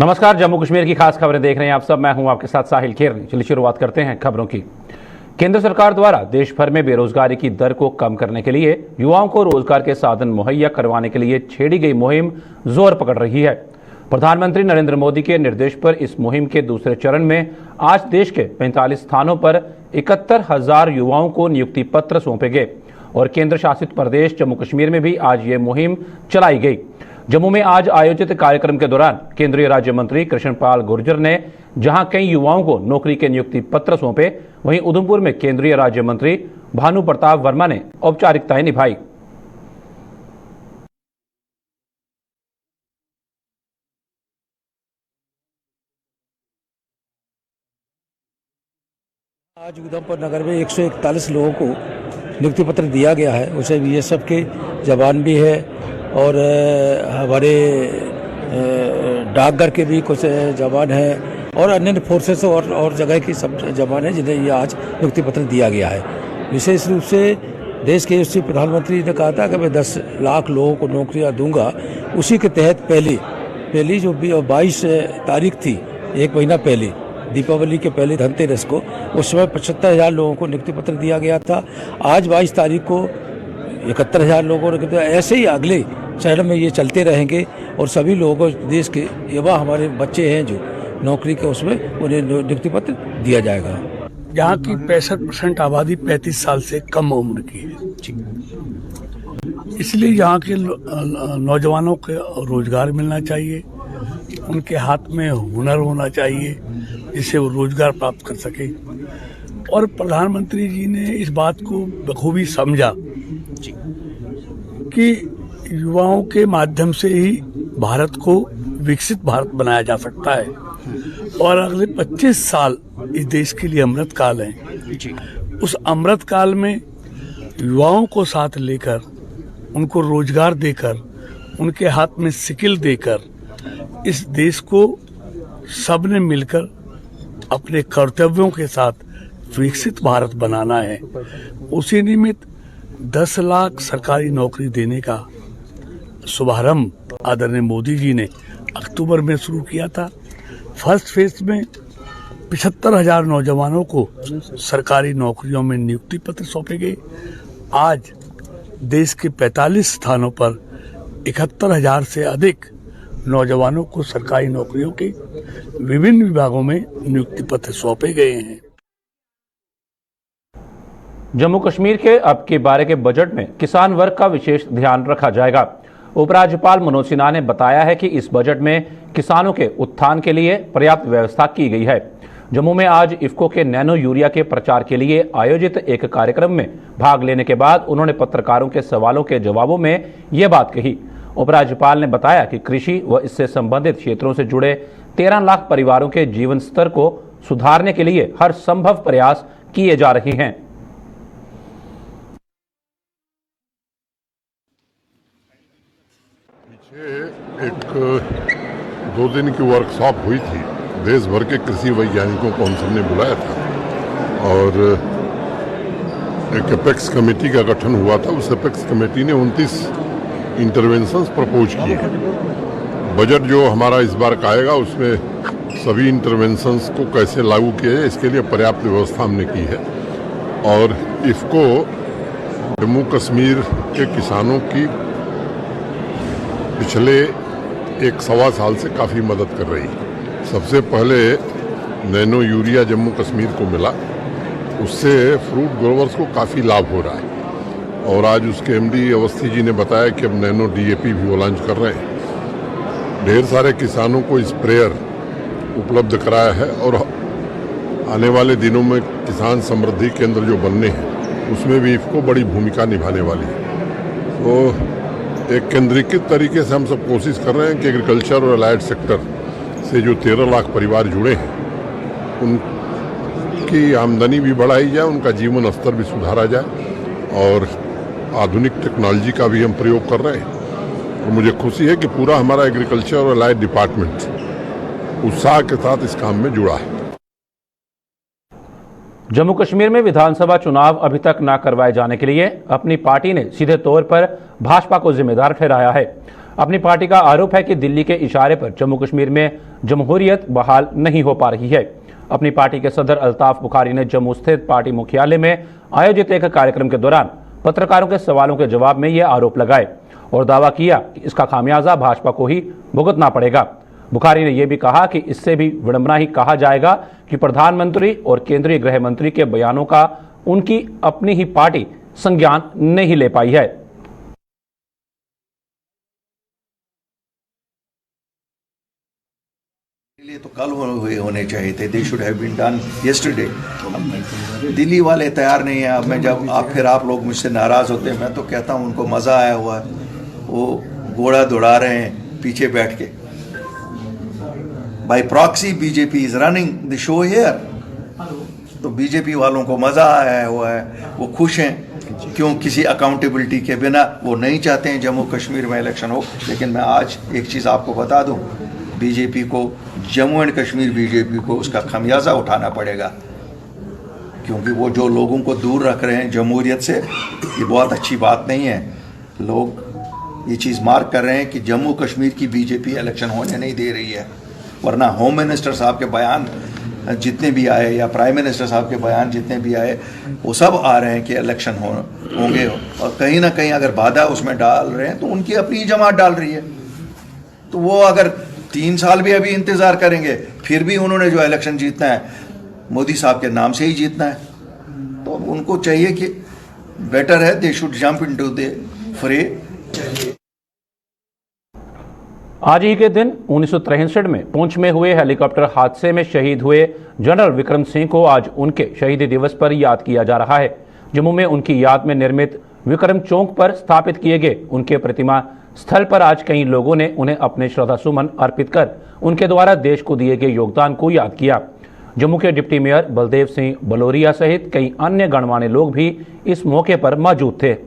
नमस्कार, जम्मू कश्मीर की खास खबरें देख रहे हैं आप सब। मैं हूं आपके साथ साहिल खेरनी। चलिए शुरुआत करते हैं खबरों की। केंद्र सरकार द्वारा देश भर में बेरोजगारी की दर को कम करने के लिए युवाओं को रोजगार के साधन मुहैया करवाने के लिए छेड़ी गई मुहिम जोर पकड़ रही है। प्रधानमंत्री नरेंद्र मोदी के निर्देश पर इस मुहिम के दूसरे चरण में आज देश के 45 स्थानों पर 71,000 युवाओं को नियुक्ति पत्र सौंपे गए और केंद्र शासित प्रदेश जम्मू कश्मीर में भी आज ये मुहिम चलाई गई। जम्मू में आज आयोजित कार्यक्रम के दौरान केंद्रीय राज्य मंत्री कृष्णपाल गुर्जर ने जहां कई युवाओं को नौकरी के नियुक्ति पत्र सौंपे, वहीं उधमपुर में केंद्रीय राज्य मंत्री भानु प्रताप वर्मा ने औपचारिकताएं निभाई। आज उधमपुर नगर में 141 लोगों को नियुक्ति पत्र दिया गया है। उसमें बीएसएफ के जवान भी है और हमारे डाकघर के भी कुछ जवान हैं और अन्य फोर्सेस और जगह की सब जवान हैं जिन्हें ये आज नियुक्ति पत्र दिया गया है। विशेष रूप से देश के यशस्वी प्रधानमंत्री ने कहा था कि मैं 10 लाख लोगों को नौकरियां दूंगा। उसी के तहत पहली जो 22 तारीख थी, एक महीना पहले, दीपावली के पहले धनतेरस को, उस समय 75,000 लोगों को नियुक्ति पत्र दिया गया था। आज 22 तारीख को 71,000 लोगों को। ऐसे ही अगले चरण में ये चलते रहेंगे और सभी लोगों को, देश के युवा हमारे बच्चे हैं जो नौकरी के, उसमें उन्हें नियुक्ति पत्र दिया जाएगा। यहाँ की 65% आबादी 35 साल से कम उम्र की है, इसलिए यहाँ के नौजवानों को रोजगार मिलना चाहिए, उनके हाथ में हुनर होना चाहिए जिससे वो रोजगार प्राप्त कर सके। और प्रधानमंत्री जी ने इस बात को बखूबी समझा कि युवाओं के माध्यम से ही भारत को विकसित भारत बनाया जा सकता है और अगले 25 साल इस देश के लिए अमृत काल है। उस अमृत काल में युवाओं को साथ लेकर, उनको रोजगार देकर, उनके हाथ में स्किल देकर इस देश को सबने मिलकर अपने कर्तव्यों के साथ विकसित भारत बनाना है। उसी निमित्त 10 लाख सरकारी नौकरी देने का शुभारंभ आदरणीय मोदी जी ने अक्टूबर में शुरू किया था। फर्स्ट फेज में 75,000 नौजवानों को सरकारी नौकरियों में नियुक्ति पत्र सौंपे गए। आज देश के 45 स्थानों पर 71,000 से अधिक नौजवानों को सरकारी नौकरियों के विभिन्न विभागों में नियुक्ति पत्र सौंपे गए हैं। जम्मू कश्मीर के अब के बारे के बजट में किसान वर्ग का विशेष ध्यान रखा जाएगा। उपराज्यपाल मनोज सिन्हा ने बताया है कि इस बजट में किसानों के उत्थान के लिए पर्याप्त व्यवस्था की गई है। जम्मू में आज इफ्को के नैनो यूरिया के प्रचार के लिए आयोजित एक कार्यक्रम में भाग लेने के बाद उन्होंने पत्रकारों के सवालों के जवाबों में ये बात कही। उपराज्यपाल ने बताया कि कृषि व इससे संबंधित क्षेत्रों से जुड़े 13 लाख परिवारों के जीवन स्तर को सुधारने के लिए हर संभव प्रयास किए जा रहे हैं। एक 2 दिन की वर्कशॉप हुई थी, देश भर के कृषि वैज्ञानिकों को हम सबने बुलाया था और एक एपेक्स कमेटी का गठन हुआ था। उस एपेक्स कमेटी ने 29 इंटरवेंशंस प्रपोज किए हैं। बजट जो हमारा इस बार का आएगा उसमें सभी इंटरवेंशंस को कैसे लागू किया जाए, इसके लिए पर्याप्त व्यवस्था हमने की है। और इफ्को जम्मू कश्मीर के किसानों की पिछले 1-1.25 साल से काफ़ी मदद कर रही है। सबसे पहले नैनो यूरिया जम्मू कश्मीर को मिला, उससे फ्रूट ग्रोवर्स को काफ़ी लाभ हो रहा है और आज उसके एमडी अवस्थी जी ने बताया कि अब नैनो डीएपी भी वो लॉन्च कर रहे हैं। ढेर सारे किसानों को स्प्रेयर उपलब्ध कराया है और आने वाले दिनों में किसान समृद्धि केंद्र जो बनने हैं उसमें भी इफ्को बड़ी भूमिका निभाने वाली है। तो एक केंद्रीकृत तरीके से हम सब कोशिश कर रहे हैं कि एग्रीकल्चर और अलाइड सेक्टर से जो 13 लाख परिवार जुड़े हैं उनकी आमदनी भी बढ़ाई जाए, उनका जीवन स्तर भी सुधारा जाए और आधुनिक टेक्नोलॉजी का भी हम प्रयोग कर रहे हैं। तो मुझे खुशी है कि पूरा हमारा एग्रीकल्चर और अलाइड डिपार्टमेंट उत्साह के साथ इस काम में जुड़ा है। जम्मू कश्मीर में विधानसभा चुनाव अभी तक न करवाए जाने के लिए अपनी पार्टी ने सीधे तौर पर भाजपा को जिम्मेदार ठहराया है। अपनी पार्टी का आरोप है कि दिल्ली के इशारे पर जम्मू कश्मीर में जमहूरियत बहाल नहीं हो पा रही है। अपनी पार्टी के सदर अल्ताफ बुखारी ने जम्मू स्थित पार्टी मुख्यालय में आयोजित एक कार्यक्रम के दौरान पत्रकारों के सवालों के जवाब में यह आरोप लगाए और दावा किया कि इसका खामियाजा भाजपा को ही भुगतना पड़ेगा। बुखारी ने यह भी कहा कि इससे भी विडंबना ही कहा जाएगा कि प्रधानमंत्री और केंद्रीय गृह मंत्री के बयानों का उनकी अपनी ही पार्टी संज्ञान नहीं ले पाई है। लिए तो कल हुए होने चाहिए थे, they should have been done yesterday. Delhi वाले तैयार नहीं है। अब मैं जब आप लोग मुझसे नाराज होते हैं, मैं तो कहता हूँ उनको मजा आया हुआ है, वो घोड़ा दौड़ा रहे हैं पीछे बैठ के। Bye proxy BJP is running the show here. तो बीजेपी वालों को मजा आया हुआ है, वो खुश हैं। क्यों? किसी अकाउंटेबिलिटी के बिना वो नहीं चाहते हैं जम्मू कश्मीर में इलेक्शन हो। लेकिन मैं आज एक चीज़ आपको बता दूं, बीजेपी को, जम्मू एंड कश्मीर बीजेपी को उसका खमियाजा उठाना पड़ेगा, क्योंकि वो जो लोगों को दूर रख रहे हैं जमहूरियत से, ये बहुत अच्छी बात नहीं है। लोग ये चीज़ मार्क कर रहे हैं कि जम्मू कश्मीर की बीजेपी इलेक्शन होने नहीं दे रही है, वरना होम मिनिस्टर साहब के बयान जितने भी आए या प्राइम मिनिस्टर साहब के बयान जितने भी आए, वो सब आ रहे हैं कि इलेक्शन होंगे। और कहीं ना कहीं अगर बाधा उसमें डाल रहे हैं तो उनकी अपनी जमात डाल रही है। तो वो अगर 3 साल भी अभी इंतज़ार करेंगे, फिर भी उन्होंने जो इलेक्शन जीतना है मोदी साहब के नाम से ही जीतना है। तो उनको चाहिए कि बेटर है they should jump into the फ्रे। आज ही के दिन 1963 में पुंछ में हुए हेलीकॉप्टर हादसे में शहीद हुए जनरल विक्रम सिंह को आज उनके शहीदी दिवस पर याद किया जा रहा है। जम्मू में उनकी याद में निर्मित विक्रम चौक पर स्थापित किए गए उनके प्रतिमा स्थल पर आज कई लोगों ने उन्हें अपने श्रद्धा सुमन अर्पित कर उनके द्वारा देश को दिए गए योगदान को याद किया। जम्मू के डिप्टी मेयर बलदेव सिंह बलोरिया सहित कई अन्य गणमान्य लोग भी इस मौके पर मौजूद थे।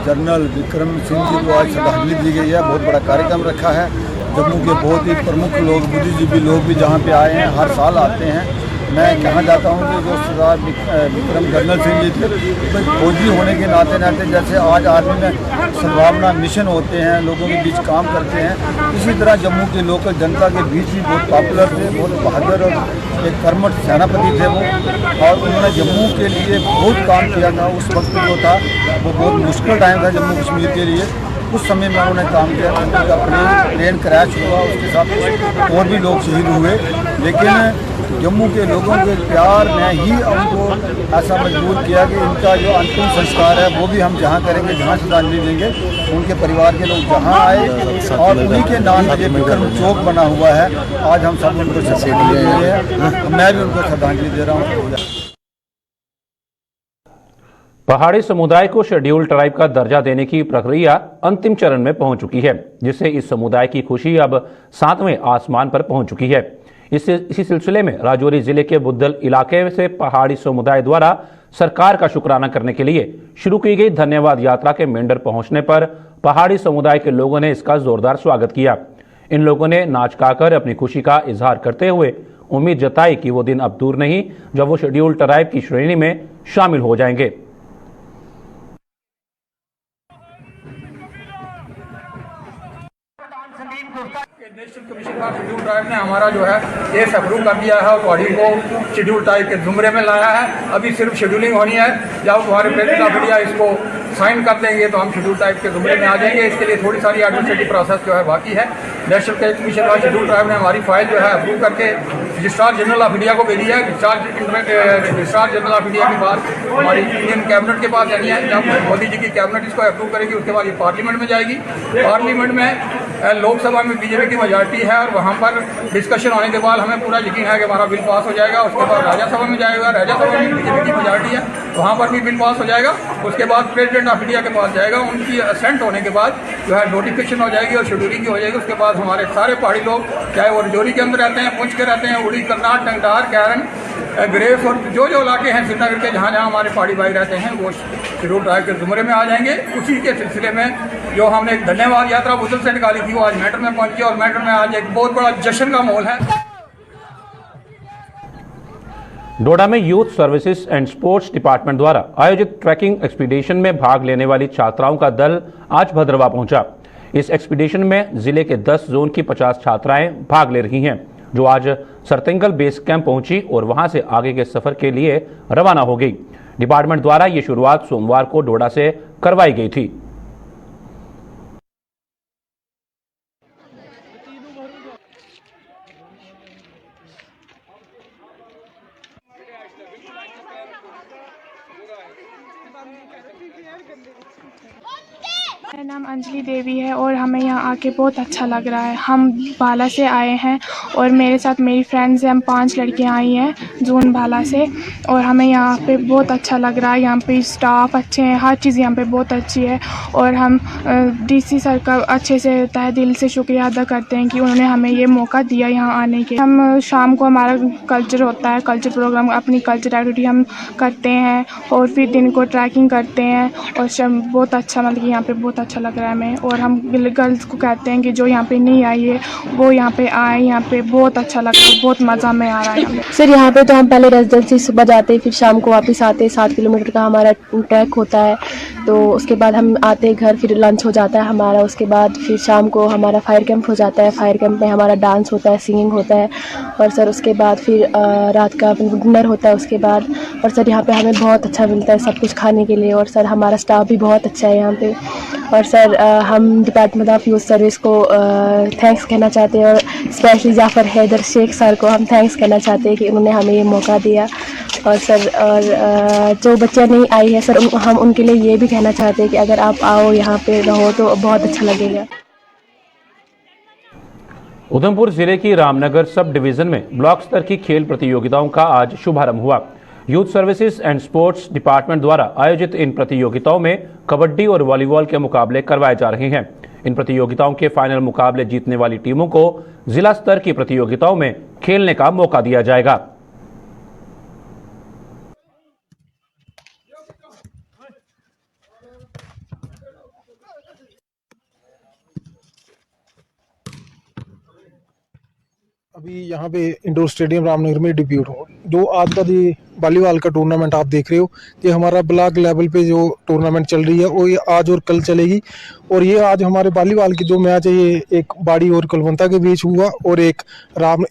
जनरल विक्रम सिंह जी को आज श्रद्धांजलि दी गई है। बहुत बड़ा कार्यक्रम रखा है। जम्मू के बहुत ही प्रमुख लोग, बुद्धिजीवी लोग भी जहाँ पे आए हैं, हर साल आते हैं। मैं कहना चाहता हूँ कि जो सरदार विक्रम जनरल सिंह जी थे, फौजी होने के नाते नाते जैसे आज आर्मी में सद्भावना मिशन होते हैं, लोगों के बीच काम करते हैं, इसी तरह जम्मू के लोकल जनता के बीच भी बहुत पॉपुलर थे, बहुत बहादुर और एक कर्मठ सेनापति थे वो। और उन्होंने जम्मू के लिए बहुत काम किया था। उस वक्त जो था वो बहुत मुश्किल टाइम था जम्मू कश्मीर के लिए। उस समय में उन्होंने काम किया। उनका प्लेन क्रैश हुआ, उसके साथ और भी लोग शहीद हुए, लेकिन जम्मू के लोगों के प्यार ने ही उनको ऐसा मजबूर किया कि इनका जो अंतिम संस्कार है वो भी हम जहाँ करेंगे, जहाँ श्रद्धांजलि देंगे, उनके परिवार के लोग जहाँ आए और उन्हीं के नाम पर विक्रम चौक बना हुआ है। आज हम सब उनको श्रद्धांजलि दे रहे हैं। मैं भी उनको श्रद्धांजलि दे रहा हूँ। पहाड़ी समुदाय को शेड्यूल्ड ट्राइब का दर्जा देने की प्रक्रिया अंतिम चरण में पहुंच चुकी है, जिससे इस समुदाय की खुशी अब 7वें आसमान पर पहुंच चुकी है। इसी सिलसिले में राजौरी जिले के बुद्धल इलाके से पहाड़ी समुदाय द्वारा सरकार का शुक्राना करने के लिए शुरू की गई धन्यवाद यात्रा के मेंढर पहुंचने पर पहाड़ी समुदाय के लोगों ने इसका जोरदार स्वागत किया। इन लोगों ने नाच गाकर अपनी खुशी का इजहार करते हुए उम्मीद जताई कि वो दिन अब दूर नहीं जब वो शेड्यूल्ड ट्राइब की श्रेणी में शामिल हो जाएंगे। National commission for schedule tribe ने हमारा जो है केस अप्रूव कर दिया है और बॉडी को शेड्यूल ट्राइब के जुमरे में लाया है। अभी सिर्फ शेड्यूलिंग होनी है। जब हमारे प्रेसिडेंट ऑफ इंडिया इसको साइन कर देंगे तो हम शेड्यूल टाइप के जुमरे में आ जाएंगे। इसके लिए थोड़ी सारी एडमिनिस्ट्रेटिव प्रोसेस जो है बाकी है। National commission for schedule tribe ने हमारी फाइल जो है अप्रूव करके रजिस्ट्रार जनरल ऑफ इंडिया को भेजी है। रजिस्ट्रार जनरल ऑफ इंडिया के बाद हमारी इंडियन कैबिनेट के पास जानी है। जब मोदी जी की कैबिनेट इसको अप्रूव करेगी उसके बाद ये पार्लियामेंट में जाएगी। पार्लियामेंट में लोकसभा में बीजेपी की मेजॉरिटी है और वहाँ पर डिस्कशन होने के बाद हमें पूरा यकीन है कि हमारा बिल पास हो जाएगा। उसके बाद राज्यसभा में जाएगा, राज्यसभा में बीजेपी की मेजॉरिटी है, वहाँ पर भी बिल पास हो जाएगा। उसके बाद प्रेसिडेंट ऑफ इंडिया के पास जाएगा। उनकी असेंट होने के बाद जो है नोटिफिकेशन हो जाएगी और शेड्यूलिंग की हो जाएगी। उसके बाद हमारे सारे पहाड़ी लोग, चाहे वो रजौरी के अंदर रहते हैं, पुंछ के रहते हैं, उड़ी, करनाट, टंगदार, कैरन, ग्रेव्स और जो जो इलाके हैं श्रीनगर के जहाँ जहाँ हमारे पहाड़ी भाई रहते हैं वो शेड्यूल ट्राइब के जुमरे में आ जाएंगे। उसी के सिलसिले में जो हमने एक धन्यवाद यात्रा बुद्धल से निकाली थी वो आज मैटर में पहुंची और मैटर में आज एक बहुत बड़ा जश्न का माहौल है। डोडा में youth services and sports department द्वारा आयोजित ट्रैकिंग एक्सपीडिशन में भाग लेने वाली छात्राओं का दल आज भद्रवा पहुंचा। इस एक्सपीडिशन में जिले के 10 जोन की 50 छात्राएं भाग ले रही हैं, जो आज सरतिंगल बेस कैंप पहुंची और वहां से आगे के सफर के लिए रवाना हो गई। डिपार्टमेंट द्वारा ये शुरुआत सोमवार को डोडा से करवाई गई थी। मेरा नाम अंजलि देवी है और हमें यहाँ आके बहुत अच्छा लग रहा है। हम भाला से आए हैं और मेरे साथ मेरी फ्रेंड्स हैं, हम 5 लड़कियाँ आई हैं जून भाला से और हमें यहाँ पे बहुत अच्छा लग रहा है। यहाँ पे स्टाफ अच्छे हैं, हर चीज़ यहाँ पे बहुत अच्छी है और हम डीसी सर का अच्छे से तहे दिल से शुक्रिया अदा करते हैं कि उन्होंने हमें ये मौका दिया यहाँ आने के। हम शाम को हमारा कल्चर होता है, कल्चर प्रोग्राम, अपनी कल्चर एक्टिविटी हम करते हैं और फिर दिन को ट्रैकिंग करते हैं और बहुत अच्छा, मतलब कि यहाँ पे बहुत अच्छा लग रहा है हमें। और हम गर्ल्स को कहते हैं कि जो यहाँ पे नहीं आई है वो यहाँ पे आए, यहाँ पे बहुत अच्छा लग रहा है, बहुत मज़ा में आ रहा है यहाँ पे। सर यहाँ पे तो हम पहले रेजिडेंसी सुबह जाते फिर शाम को वापस आते, 7 किलोमीटर का हमारा ट्रैक होता है। तो उसके बाद हम आते घर, फिर लंच हो जाता है हमारा, उसके बाद फिर शाम को हमारा फायर कैंप हो जाता है। फायर कैंप में हमारा डांस होता है, सिंगिंग होता है और सर उसके बाद फिर रात का डिनर होता है उसके बाद। और सर यहाँ पे हमें बहुत अच्छा मिलता है सब कुछ खाने के लिए और सर हमारा स्टाफ भी बहुत अच्छा है यहाँ पे। और सर हम डिपार्टमेंट ऑफ यूथ सर्विस को थैंक्स कहना चाहते हैं और स्पेशली जाफ़र हैदर शेख सर को हम थैंक्स कहना चाहते हैं कि उन्होंने हमें ये मौका दिया। और सर जो बच्चे नहीं आई है सर हम उनके लिए ये भी कहना चाहते हैं कि अगर आप आओ यहाँ पे रहो तो बहुत अच्छा लगेगा। उधमपुर जिले की रामनगर सब डिवीजन में ब्लॉक स्तर की खेल प्रतियोगिताओं का आज शुभारंभ हुआ। Youth services and sports department द्वारा आयोजित इन प्रतियोगिताओं में कबड्डी और वॉलीबॉल के मुकाबले करवाए जा रहे हैं। इन प्रतियोगिताओं के फाइनल मुकाबले जीतने वाली टीमों को जिला स्तर की प्रतियोगिताओं में खेलने का मौका दिया जाएगा। अभी यहाँ पे इंडोर स्टेडियम रामनगर में डिब्यूट हो, जो आज का जो वॉलीबॉल का टूर्नामेंट आप देख रहे हो, ये हमारा ब्लॉक लेवल पे जो टूर्नामेंट चल रही है वो ये आज और कल चलेगी। और ये आज हमारे वॉलीबॉल की जो मैच है ये एक बाड़ी और कलवंता के बीच हुआ और एक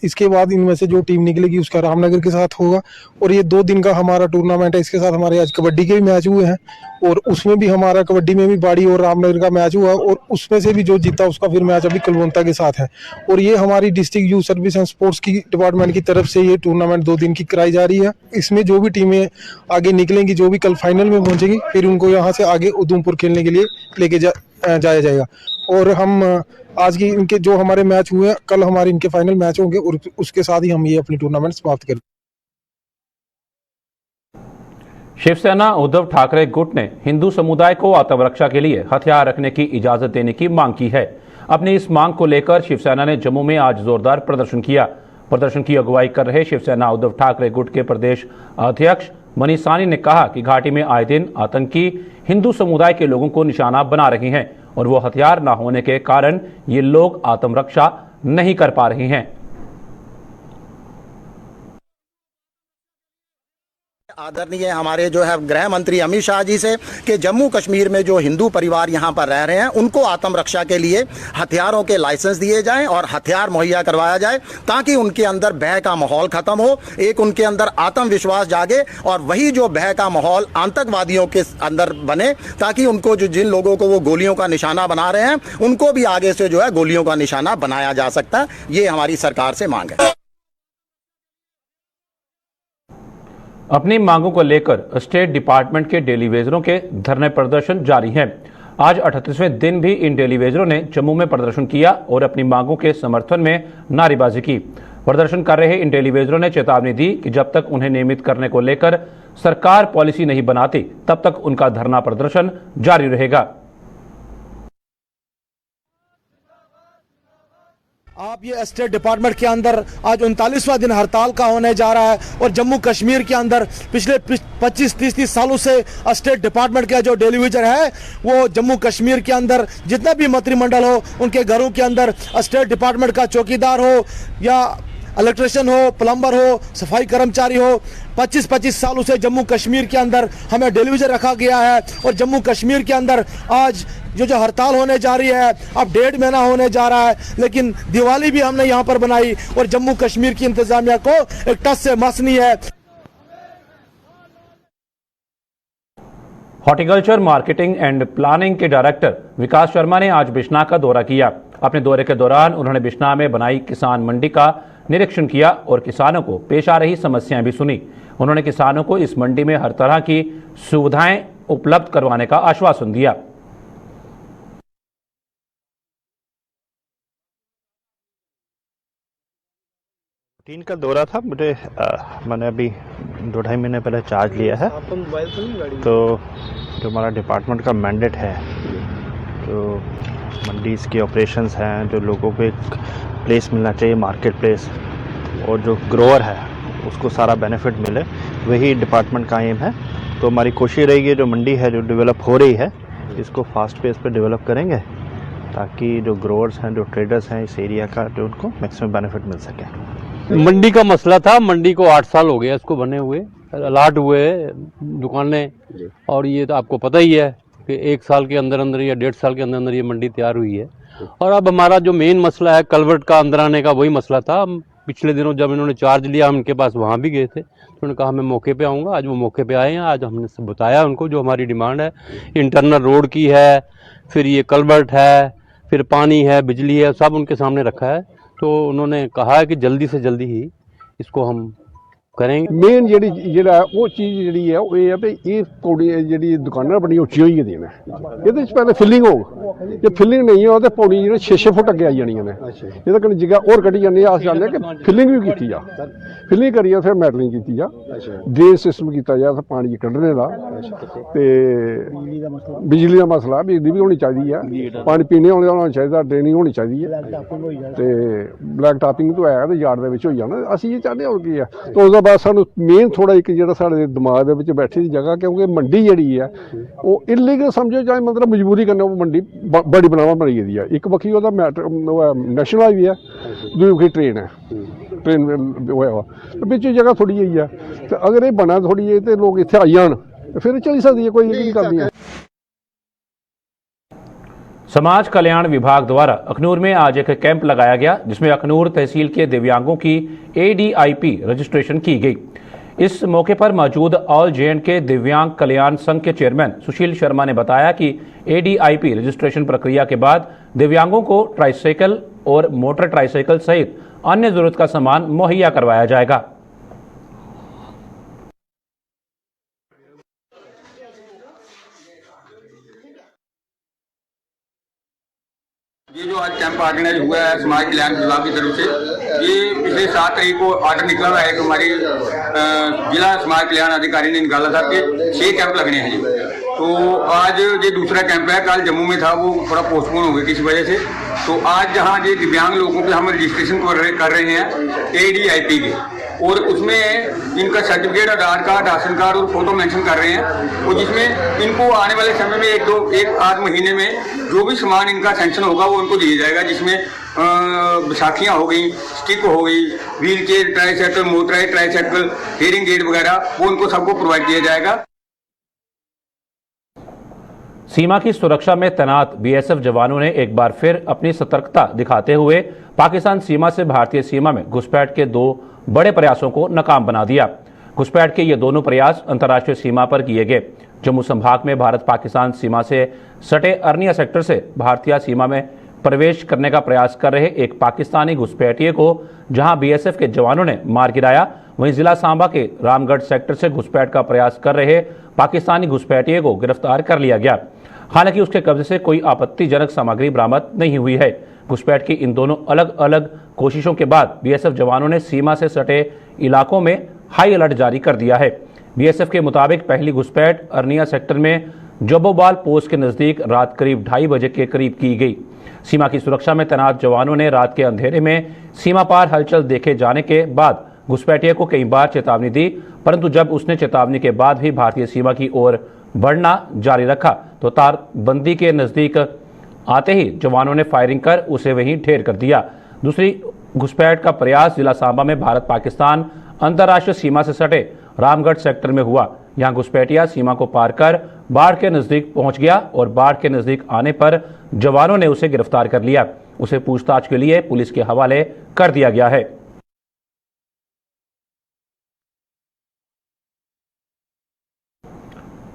इसके बाद इनमें से जो टीम निकलेगी उसका रामनगर के साथ होगा। और ये 2 दिन का हमारा टूर्नामेंट है। इसके साथ हमारे आज कबड्डी के भी मैच हुए हैं और उसमें भी हमारा कबड्डी में भी बाड़ी और रामनगर का मैच हुआ और उसमें से भी जो जीता उसका फिर मैच अभी कलवंता के साथ है। और ये हमारी district youth service and sports की डिपार्टमेंट की तरफ से ये टूर्नामेंट 2 दिन की कराई जा रही है। इसमें जो भी टीमें आगे निकलेंगी, जो भी कल फाइनल में पहुंचेगी, फिर उनको यहाँ से आगे उधमपुर खेलने के लिए लेके जाया जाएगा। और हम आज की इनके जो हमारे मैच हुए हैं, कल हमारे इनके फाइनल मैच होंगे और उसके साथ ही हम ये अपनी टूर्नामेंट समाप्त करेंगे। शिवसेना उद्धव ठाकरे गुट ने हिंदू समुदाय को आत्मरक्षा के लिए हथियार रखने की इजाजत देने की मांग की है। अपनी इस मांग को लेकर शिवसेना ने जम्मू में आज जोरदार प्रदर्शन किया। प्रदर्शन की अगुवाई कर रहे शिवसेना उद्धव ठाकरे गुट के प्रदेश अध्यक्ष मनीष साहनी ने कहा कि घाटी में आए दिन आतंकी हिंदू समुदाय के लोगों को निशाना बना रहे हैं और वो हथियार न होने के कारण ये लोग आत्मरक्षा नहीं कर पा रहे हैं। आदरणीय हमारे जो है गृह मंत्री अमित शाह जी से कि जम्मू कश्मीर में जो हिंदू परिवार यहाँ पर रह रहे हैं उनको आत्मरक्षा के लिए हथियारों के लाइसेंस दिए जाएं और हथियार मुहैया करवाया जाए ताकि उनके अंदर भय का माहौल खत्म हो, एक उनके अंदर आत्मविश्वास जागे और वही जो भय का माहौल आतंकवादियों के अंदर बने ताकि उनको जो जिन लोगों को वो गोलियों का निशाना बना रहे हैं उनको भी आगे से जो है गोलियों का निशाना बनाया जा सकता है। ये हमारी सरकार से मांग है। अपनी मांगों को लेकर स्टेट डिपार्टमेंट के डेली वेजरों के धरने प्रदर्शन जारी हैं। आज 38वें दिन भी इन डेली वेजरों ने जम्मू में प्रदर्शन किया और अपनी मांगों के समर्थन में नारेबाजी की। प्रदर्शन कर रहे इन डेली वेजरों ने चेतावनी दी कि जब तक उन्हें नियमित करने को लेकर सरकार पॉलिसी नहीं बनाती तब तक उनका धरना प्रदर्शन जारी रहेगा। आप ये स्टेट डिपार्टमेंट के अंदर आज 39वां दिन हड़ताल का होने जा रहा है और जम्मू कश्मीर के अंदर पिछले 25-30 सालों से स्टेट डिपार्टमेंट का जो डेलीविजन है वो जम्मू कश्मीर के अंदर जितना भी मंत्रिमंडल हो उनके घरों के अंदर स्टेट डिपार्टमेंट का चौकीदार हो या इलेक्ट्रिशियन हो, प्लम्बर हो, सफाई कर्मचारी हो, 25-25 सालों से जम्मू कश्मीर के अंदर हमें टेलीविजन रखा गया है और जम्मू कश्मीर के अंदर आज जो हड़ताल होने जा रही है, अब 1.5 महीना होने जा रहा है, लेकिन दिवाली भी हमने यहाँ पर बनाई और जम्मू कश्मीर की इंतजामिया को एक टस से मस नहीं है। हॉर्टिकल्चर मार्केटिंग एंड प्लानिंग के डायरेक्टर विकास शर्मा ने आज बिश्ना का दौरा किया। अपने दौरे के दौरान उन्होंने बिश्ना में बनाई किसान मंडी का निरीक्षण किया और किसानों को पेश आ रही समस्याएं भी सुनी। उन्होंने किसानों को इस मंडी में हर तरह की सुविधाएं उपलब्ध करवाने का आश्वासन दिया। रूटीन का दौरा था मुझे, मैंने अभी 2-2.5 महीने पहले चार्ज लिया है। तो जो हमारा डिपार्टमेंट का मैंडेट है, जो मंडीज़ की ऑपरेशंस हैं, जो लोगों को एक प्लेस मिलना चाहिए, मार्केट प्लेस, और जो ग्रोअर है उसको सारा बेनिफिट मिले, वही डिपार्टमेंट का एम है। तो हमारी कोशिश रहेगी जो मंडी है जो डेवलप हो रही है इसको फास्ट पेस पे डेवलप करेंगे ताकि जो ग्रोअर्स हैं, जो ट्रेडर्स हैं इस एरिया का, जो उनको मैक्सिमम बेनिफिट मिल सके। मंडी का मसला था, मंडी को 8 साल हो गया इसको बने हुए, अलाट हुए दुकानें, और ये तो आपको पता ही है कि 1 साल के अंदर अंदर या 1.5 साल के अंदर अंदर ये मंडी तैयार हुई है। और अब हमारा जो मेन मसला है कलवर्ट का अंदर आने का, वही मसला था। हम पिछले दिनों जब इन्होंने चार्ज लिया हम इनके पास वहाँ भी गए थे, तो उन्होंने कहा मैं मौके पे आऊँगा। आज वो मौके पे आए हैं। आज हमने सब बताया उनको जो हमारी डिमांड है, इंटरनल रोड की है, फिर ये कलवर्ट है, फिर पानी है, बिजली है, सब उनके सामने रखा है। तो उन्होंने कहा है कि जल्दी से जल्दी ही इसको हम करेंगे। मेन ਜਿਹੜਾ ਉਹ ਚੀਜ਼ ਜਿਹੜੀ ਹੈ ਉਹ ਇਹ ਹੈ ਵੀ ਇਹ ਪੌੜੀ ਜਿਹੜੀ ਦੁਕਾਨਾਂ ਬੜੀਆਂ ਉੱਚੀਆਂ ਹੋਈਆਂ ਦੀਆਂ ਨੇ, ਇਹਦੇ ਵਿੱਚ ਪਹਿਲੇ ਫਿਲਿੰਗ ਹੋਊ। ਜੇ ਫਿਲਿੰਗ ਨਹੀਂ ਹੋ ਤੇ ਪੌੜੀ ਜਿਹੜੇ 6-6 ਫੁੱਟ ਅੱਗੇ ਆਈ ਜਾਣੀਆਂ ਨੇ। ਇਹਦਾ ਕੋਈ ਜਗ੍ਹਾ ਹੋਰ ਕੱਢੀ ਜਾਂਦੀ ਆ। ਅਸੀਂ ਚਾਹੁੰਦੇ ਕਿ ਫਿਲਿੰਗ ਵੀ ਕੀਤੀ ਜਾ, ਫਿਲਿੰਗ ਕਰੀਏ, ਫਿਰ ਮੈਟਲਿੰਗ ਕੀਤੀ ਜਾ, ਡਰੇਨ ਸਿਸਟਮ ਕੀਤਾ ਜਾ ਪਾਣੀ ਕੱਢਣੇ ਦਾ, ਤੇ ਬਿਜਲੀ ਦਾ ਮਸਲਾ, ਬਿਜਲੀ ਵੀ ਹੋਣੀ ਚਾਹੀਦੀ ਆ, ਪਾਣੀ ਪੀਣੇ ਵਾਲਾ ਹੋਣਾ ਚਾਹੀਦਾ, ਡਰੇਨਿੰਗ ਹੋਣੀ ਚਾਹੀਦੀ ਹੈ, ਤੇ ਬਲੈਕ ਟਾਪਿੰਗ ਤੋਂ ਆਇਆ ਤੇ ਯਾਰਡ ਦੇ ਵਿੱਚ ਹੋਈ ਜਾਣਾ। ਅਸੀਂ ਇਹ ਚਾਹੁੰਦੇ ਹੋਰ ਕੀ ਆ। तो उसके बाद सानू मेन थोड़ा एक जो साढ़े दिमाग के बैठी दी जगह, क्योंकि मंडी जी है वो इलीगल समझो चाहे, मतलब मजबूरी करने वो मंडी बड़ी बनावा बनी गई है। एक बखी वो मैटर नैशनल हाईवे है, दूसरी बखी ट्रेन है, ट्रेन तो बिच जगह थोड़ी जी है। तो अगर ये बना थोड़ी जी तो लोग इतने आई जान फिर चली सकती है, कोई करनी है। समाज कल्याण विभाग द्वारा अखनूर में आज एक कैंप लगाया गया, जिसमें अखनूर तहसील के दिव्यांगों की ADIP रजिस्ट्रेशन की गई। इस मौके पर मौजूद ऑल J&K दिव्यांग कल्याण संघ के चेयरमैन सुशील शर्मा ने बताया कि ADIP रजिस्ट्रेशन प्रक्रिया के बाद दिव्यांगों को ट्राईसाइकिल और मोटर ट्राईसाइकिल सहित अन्य जरूरत का सामान मुहैया करवाया जाएगा। ये जो आज कैंप ऑर्गेनाइज हुआ है समाज कल्याण विभाग की तरफ से, ये पिछले 7 तारीख को ऑर्डर निकला हुआ है कि हमारी जिला समाज कल्याण अधिकारी ने निकाला था कि 6 कैंप लगने हैं जी। तो आज ये दूसरा कैंप है, कल जम्मू में था, वो थोड़ा पोस्टपोन हो गया किसी वजह से। तो आज जहाँ ये दिव्यांग लोगों के हम रजिस्ट्रेशन कर रहे हैं ADIP के, और उसमें इनका सर्टिफिकेट, आधार कार्ड, राशन कार्ड और फोटो मेंशन कर रहे हैं, और जिसमें इनको आने वाले समय में 1-8 महीने में जो भी सामान इनका सेंक्शन होगा वो इनको दिया जाएगा, जिसमें बैसाखियाँ हो गई, स्टिक हो गई, wheel chair, tricycle, motorise tricycle, hearing aid वगैरह, वो उनको सबको प्रोवाइड किया जाएगा। सीमा की सुरक्षा में तैनात BSF जवानों ने एक बार फिर अपनी सतर्कता दिखाते हुए पाकिस्तान सीमा से भारतीय सीमा में घुसपैठ के 2 बड़े प्रयासों को नाकाम बना दिया। घुसपैठ के ये दोनों प्रयास अंतर्राष्ट्रीय सीमा पर किए गए। जम्मू संभाग में भारत पाकिस्तान सीमा से सटे अर्निया सेक्टर से भारतीय सीमा में प्रवेश करने का प्रयास कर रहे एक पाकिस्तानी घुसपैठिए को जहां BSF के जवानों ने मार गिराया, वहीं जिला सांबा के रामगढ़ सेक्टर से घुसपैठ का प्रयास कर रहे पाकिस्तानी घुसपैठिए को गिरफ्तार कर लिया गया। हालांकि उसके कब्जे से कोई आपत्तिजनक सामग्री बरामद नहीं हुई है। घुसपैठ की इन दोनों अलग अलग कोशिशों के बाद BSF जवानों ने सीमा से सटे इलाकों में हाई अलर्ट जारी कर दिया है। BSF के मुताबिक पहली घुसपैठ अर्निया सेक्टर में जबोबाल पोस्ट के नज़दीक रात करीब 2:30 बजे के करीब की गई। सीमा की सुरक्षा में तैनात जवानों ने रात के अंधेरे में सीमा पार हलचल देखे जाने के बाद घुसपैठिए को कई बार चेतावनी दी, परंतु जब उसने चेतावनी के बाद भी भारतीय सीमा की ओर बढ़ना जारी रखा तो तारबंदी के नज़दीक आते ही जवानों ने फायरिंग कर उसे वहीं ढेर कर दिया। दूसरी घुसपैठ का प्रयास जिला सांबा में भारत पाकिस्तान अंतर्राष्ट्रीय सीमा से सटे रामगढ़ सेक्टर में हुआ। यहां घुसपैठिया सीमा को पार कर बाढ़ के नजदीक पहुंच गया और बाढ़ के नजदीक आने पर जवानों ने उसे गिरफ्तार कर लिया। उसे पूछताछ के लिए पुलिस के हवाले कर दिया गया है।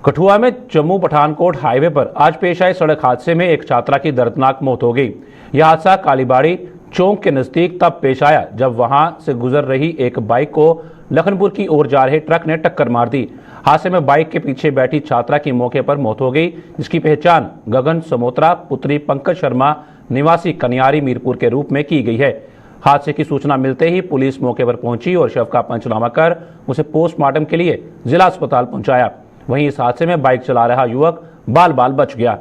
कठुआ में जम्मू पठानकोट हाईवे पर आज पेश आए सड़क हादसे में एक छात्रा की दर्दनाक मौत हो गई। यह हादसा कालीबाड़ी चौक के नजदीक तब पेश आया जब वहां से गुजर रही एक बाइक को लखनपुर की ओर जा रहे ट्रक ने टक्कर मार दी। हादसे में बाइक के पीछे बैठी छात्रा की मौके पर मौत हो गई, जिसकी पहचान गगन समोत्रा पुत्री पंकज शर्मा निवासी कनियारी मीरपुर के रूप में की गई है। हादसे की सूचना मिलते ही पुलिस मौके पर पहुंची और शव का पंचनामा कर उसे पोस्टमार्टम के लिए जिला अस्पताल पहुंचाया। वहीं इस हादसे में बाइक चला रहा युवक बाल बाल बच गया।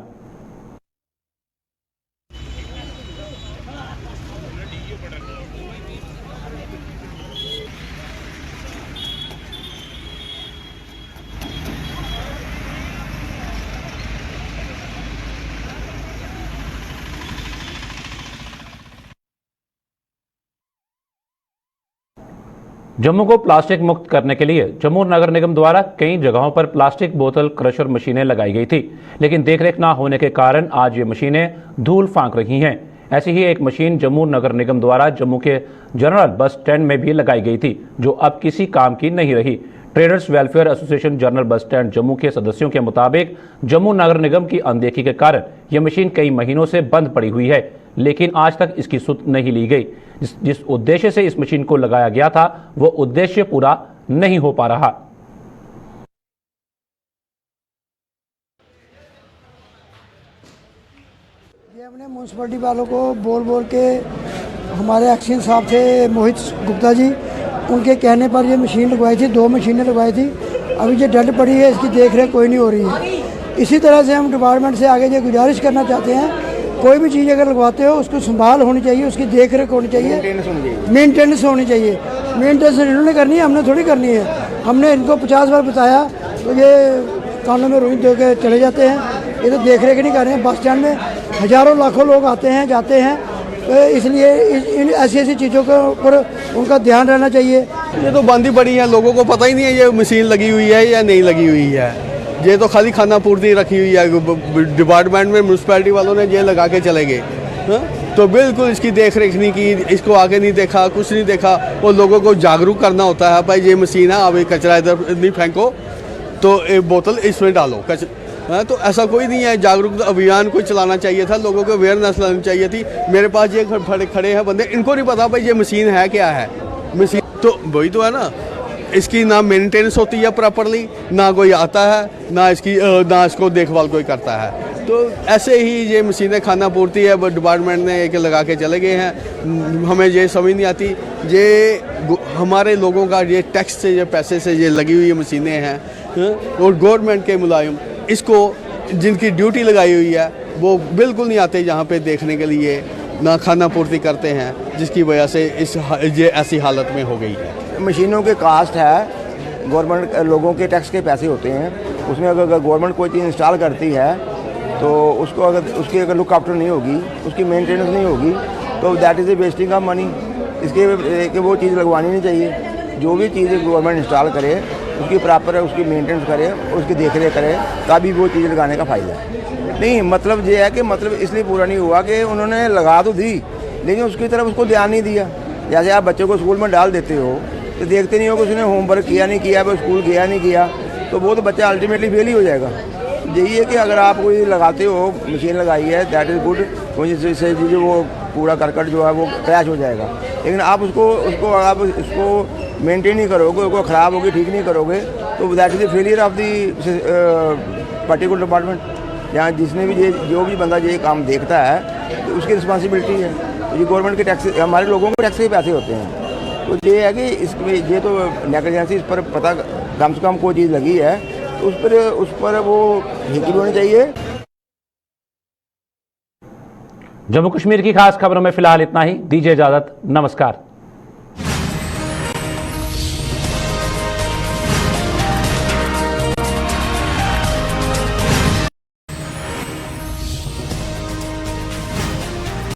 जम्मू को प्लास्टिक मुक्त करने के लिए जम्मू नगर निगम द्वारा कई जगहों पर प्लास्टिक बोतल क्रशर मशीनें लगाई गई थी, लेकिन देखरेख न होने के कारण आज ये मशीनें धूल फांक रही हैं। ऐसी ही एक मशीन जम्मू नगर निगम द्वारा जम्मू के जनरल बस स्टैंड में भी लगाई गई थी, जो अब किसी काम की नहीं रही। Traders welfare association general bus stand Jammu के सदस्यों के मुताबिक जम्मू नगर निगम की अनदेखी के कारण यह मशीन कई महीनों से बंद पड़ी हुई है, लेकिन आज तक इसकी सुध नहीं ली गई। जिस उद्देश्य से इस मशीन को लगाया गया था वो उद्देश्य पूरा नहीं हो पा रहा। ये हमने म्यूनसिपलिटी वालों को बोल बोल के, हमारे एक्शन साहब थे मोहित गुप्ता जी, उनके कहने पर ये मशीन लगवाई थी, 2 मशीनें लगवाई थी। अभी ये डंड पड़ी है, इसकी देख रेख कोई नहीं हो रही है। इसी तरह से हम डिपार्टमेंट से आगे ये गुजारिश करना चाहते हैं, कोई भी चीज़ अगर लगवाते हो उसको संभाल होनी चाहिए, उसकी देख रेख होनी चाहिए, मेंटेनेंस होनी चाहिए। मेंटेनेंस इन्होंने करनी है, हमने थोड़ी करनी है। हमने इनको 50 बार बताया तो ये कानों में रुई दे के चले जाते हैं। ये तो देख रेख नहीं कर रहे हैं। बस स्टैंड में हज़ारों लाखों लोग आते हैं जाते हैं, तो इसलिए इन ऐसी चीज़ों के ऊपर उनका ध्यान रहना चाहिए। ये तो बंद ही पड़ी है, लोगों को पता ही नहीं है ये मशीन लगी हुई है या नहीं लगी हुई है। ये तो खाली खाना पूर्ति रखी हुई है, डिपार्टमेंट में म्यूनसिपैलिटी वालों ने ये लगा के चले गए। तो बिल्कुल इसकी देख रेख नहीं की, इसको आगे नहीं देखा, कुछ नहीं देखा। और लोगों को जागरूक करना होता है, भाई ये मशीन है, अब ये कचरा इधर नहीं फेंको, तो एक बोतल इसमें डालो तो ऐसा कोई नहीं है। जागरूकता अभियान को चलाना चाहिए था, लोगों को अवेयरनेस लानी चाहिए थी। मेरे पास ये खड़े हैं बंदे, इनको नहीं पता भाई ये मशीन है क्या है। मशीन तो वही तो है ना, इसकी ना मेंटेनेंस होती है प्रॉपरली, ना कोई आता है, ना इसको देखभाल कोई करता है। तो ऐसे ही ये मशीनें खाना पूर्ति है, डिपार्टमेंट ने एक लगा के चले गए हैं। हमें ये समझ नहीं आती, ये हमारे लोगों का ये टैक्स से, ये पैसे से ये लगी हुई मशीनें हैं, और गवर्नमेंट के मुलाजिम इसको जिनकी ड्यूटी लगाई हुई है वो बिल्कुल नहीं आते यहाँ पे देखने के लिए, ना खाना पूर्ति करते हैं, जिसकी वजह से ये ऐसी हालत में हो गई है। मशीनों के कास्ट है, गवर्नमेंट लोगों के टैक्स के पैसे होते हैं, उसमें अगर गवर्नमेंट कोई चीज़ इंस्टॉल करती है तो उसको उसकी अगर लुक आफ्टर नहीं होगी, उसकी मेंटेनेंस नहीं होगी, तो that is a wasting of money. इसके वो चीज़ लगवानी नहीं चाहिए। जो भी चीज़ गवर्नमेंट इंस्टॉल करे उसकी प्रॉपर उसकी मेंटेनेंस करे, उसकी देख रेख करे, तभी वो चीज़ लगाने का फ़ायदा है। नहीं मतलब ये है कि मतलब इसलिए पूरा नहीं हुआ कि उन्होंने लगा तो दी, लेकिन उसकी तरफ उसको ध्यान नहीं दिया। जैसे आप बच्चों को स्कूल में डाल देते हो तो देखते नहीं हो कि उसने होमवर्क किया नहीं किया, वो स्कूल गया नहीं किया, तो वो तो बच्चा अल्टीमेटली फेल ही हो जाएगा। यही है कि अगर आप कोई लगाते हो, मशीन लगाई है, दैट इज़ गुड, जिससे जो वो कूड़ा करकट जो है वो क्रैश हो जाएगा। लेकिन आप उसको आप इसको मेंटेन नहीं करोगे, उसको ख़राब होगी, ठीक नहीं करोगे, तो that is the failure of the particular department. यहाँ जिसने भी जो भी बंदा ये काम देखता है तो उसकी रिस्पॉन्सिबिलिटी है। तो ये गवर्नमेंट के टैक्स, हमारे लोगों के टैक्स के पैसे होते हैं। तो ये है कि इसमें ये तो नेग्लिजेंसी, इस पर पता कम से कम कोई चीज़ लगी है तो उस पर वो हिंदी होनी चाहिए। जम्मू कश्मीर की खास खबरों में फिलहाल इतना ही। दीजिए इजाजत, नमस्कार।